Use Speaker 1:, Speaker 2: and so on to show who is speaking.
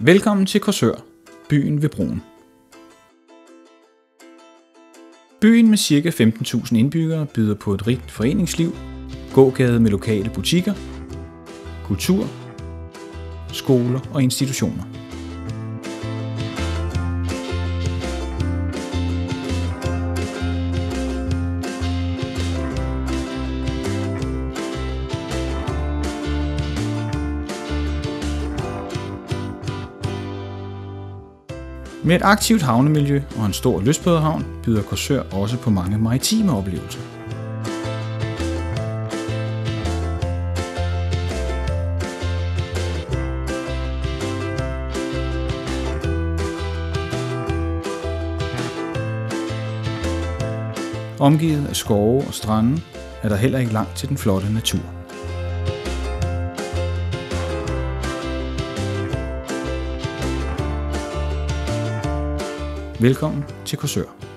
Speaker 1: Velkommen til Korsør, byen ved broen. Byen med ca. 15.000 indbyggere byder på et rigt foreningsliv, gågade med lokale butikker, kultur, skoler og institutioner. Med et aktivt havnemiljø og en stor lystbådehavn byder Korsør også på mange maritime oplevelser. Omgivet af skove og strande er der heller ikke langt til den flotte natur. Velkommen til Korsør.